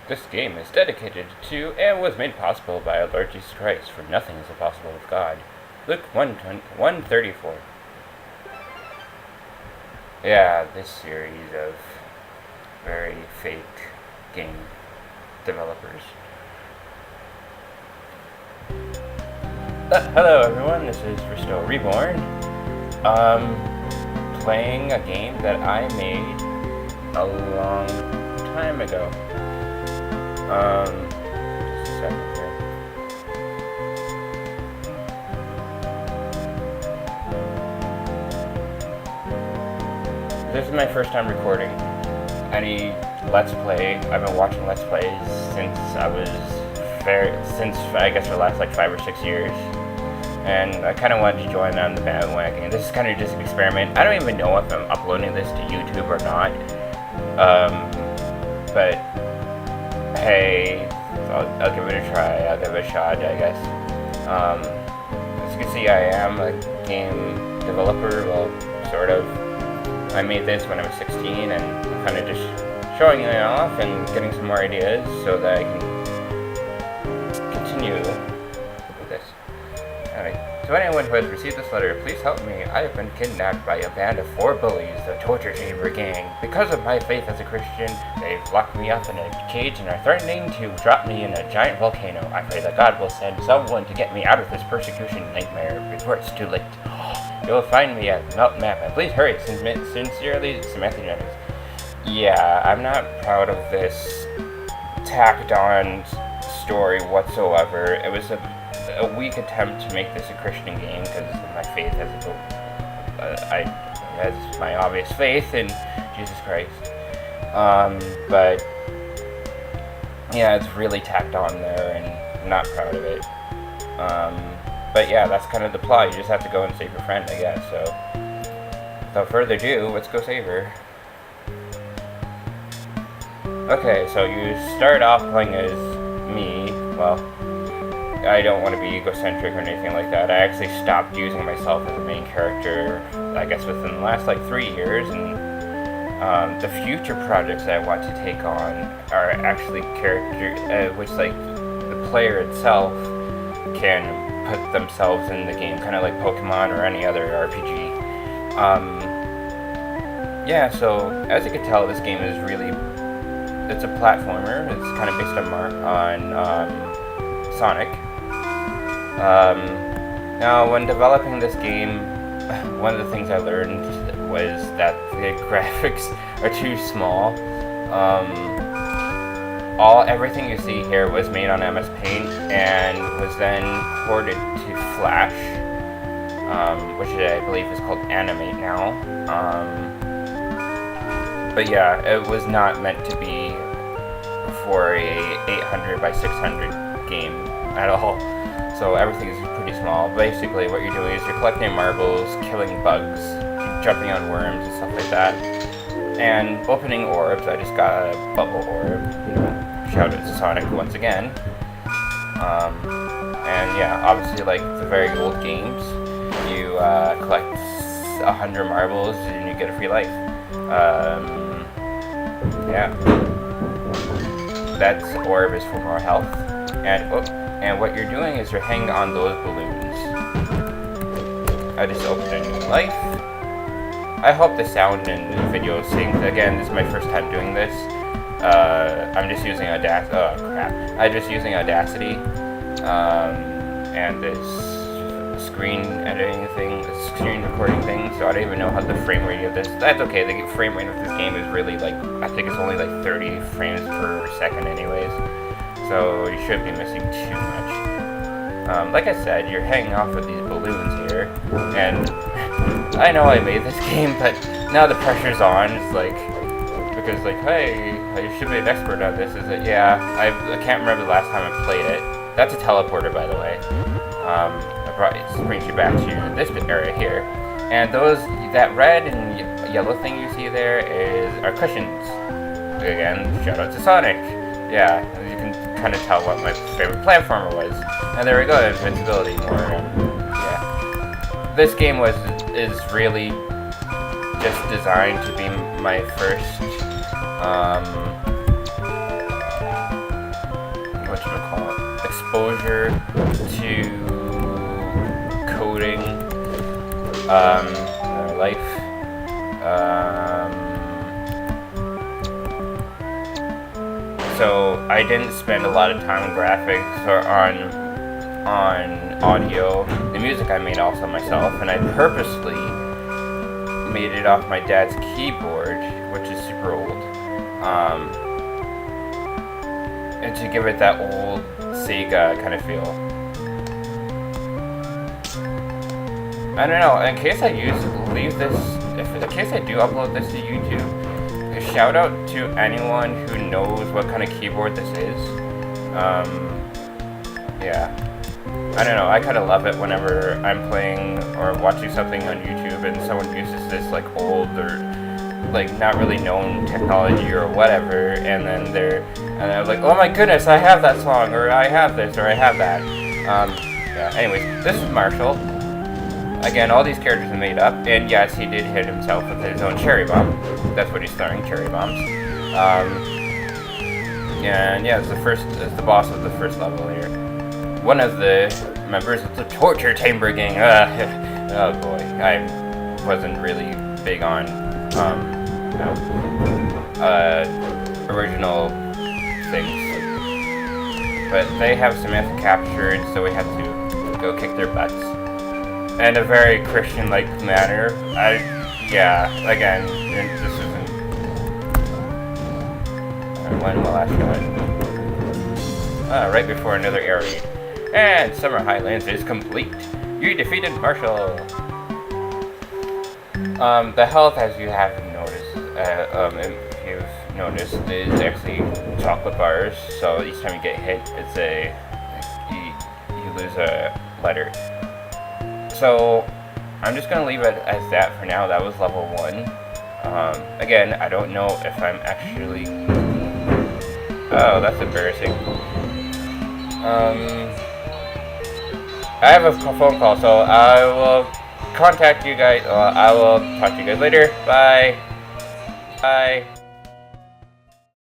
This game is dedicated to and was made possible by our Lord Jesus Christ, for nothing is impossible with God. Luke 1:34. Yeah, this series of very fake game developers. Hello everyone, this is Risto Reborn. Playing a game that I made a long time ago. Just a second here. This is my first time recording any Let's Play. I've been watching Let's Plays since I guess for the last like 5 or 6 years. And I kind of wanted to join on the bandwagon. This is kind of just an experiment. I don't even know if I'm uploading this to YouTube or not. But hey, I'll give it a try. I'll give it a shot, I guess. As you can see, I am a game developer. Well, sort of. I made this when I was 16, and I'm kind of just showing it off and getting some more ideas so that I can continue with this. Alright, to anyone who has received this letter, please help me. I have been kidnapped by a band of 4 bullies, the torture chamber gang. Because of my faith as a Christian, they've locked me up in a cage and are threatening to drop me in a giant volcano. I pray that God will send someone to get me out of this persecution nightmare before it's too late. You'll find me at Melt Map, and please hurry. Sincerely, Samantha Jennings. Yeah, I'm not proud of this tacked on story whatsoever. It was a weak attempt to make this a Christian game because my faith has my obvious faith in Jesus Christ. But yeah, it's really tacked on there, and I'm not proud of it. But yeah, that's kind of the plot. You just have to go and save your friend, I guess. So, without further ado, let's go save her. Okay, so you start off playing as me. Well, I don't want to be egocentric or anything like that. I actually stopped using myself as a main character, I guess, within the last like 3 years. And the future projects that I want to take on are actually which like the player itself can put themselves in the game, kind of like Pokemon or any other RPG. Yeah, so as you can tell, this game is it's a platformer. It's kind of based on Sonic. Now, when developing this game, one of the things I learned was that the graphics are too small. Everything you see here was made on MS Paint and was then ported to Flash, which I believe is called Animate now. But yeah, it was not meant to be for a 800 by 600 game at all. So everything is pretty small. Basically, what you're doing is you're collecting marbles, killing bugs, jumping on worms and stuff like that, and opening orbs. I just got a bubble orb. Shout out to Sonic once again. And yeah, obviously like the very old games, you collect 100 marbles and you get a free life. Yeah. That orb is for more health. And what you're doing is you're hanging on those balloons. I just opened a new life. I hope the sound and the video syncs. Again, this is my first time doing this. I'm just using Audacity. Oh crap! I'm just using Audacity and this screen editing thing, screen recording thing. So I don't even know how the frame rate of this. That's okay. The frame rate of this game is really like, I think it's only like 30 frames per second, anyways. So you shouldn't be missing too much. Like I said, you're hanging off with these balloons here, and I know I made this game, but now the pressure's on. It's like. Because like, hey, you should be an expert on this. Is it? Yeah, I can't remember the last time I played it. That's a teleporter, by the way. It brings you back to this area here. And that red and yellow thing you see there are cushions. Again, shout out to Sonic. Yeah, you can kind of tell what my favorite platformer was. And there we go, invincibility. Yeah. This game is really just designed to be my first exposure to coding life. So I didn't spend a lot of time on graphics or on audio. The music I made also myself, and I purposely made it off my dad's keyboard, which is super old, and to give it that old Sega kind of feel. I don't know. In case I in case I do upload this to YouTube, a shout out to anyone who knows what kind of keyboard this is. Yeah. I don't know, I kind of love it whenever I'm playing or watching something on YouTube and someone uses this like old or like not really known technology or whatever, and then they're like, oh my goodness, I have that song, or I have this, or I have that. Yeah, anyways, this is Marshall. Again, all these characters are made up, and yes, he did hit himself with his own cherry bomb. That's what he's throwing, cherry bombs. And yeah, it's the boss of the first level here. One of the members of the torture chamber gang. Oh boy, I wasn't really big on original things, but they have Samantha captured, so we had to go kick their butts in a very Christian-like manner. Again, this isn't. When will I show it? Right before another air raid. And Summer Highlands is complete. You defeated Marshall. The health, as you have noticed, if you've noticed, is actually chocolate bars. So each time you get hit, it's you lose a letter. So I'm just gonna leave it as that for now. That was level 1. Again, I don't know if I'm actually. Oh, that's embarrassing. I have a phone call, so I will contact you guys. I will talk to you guys later. Bye. Bye.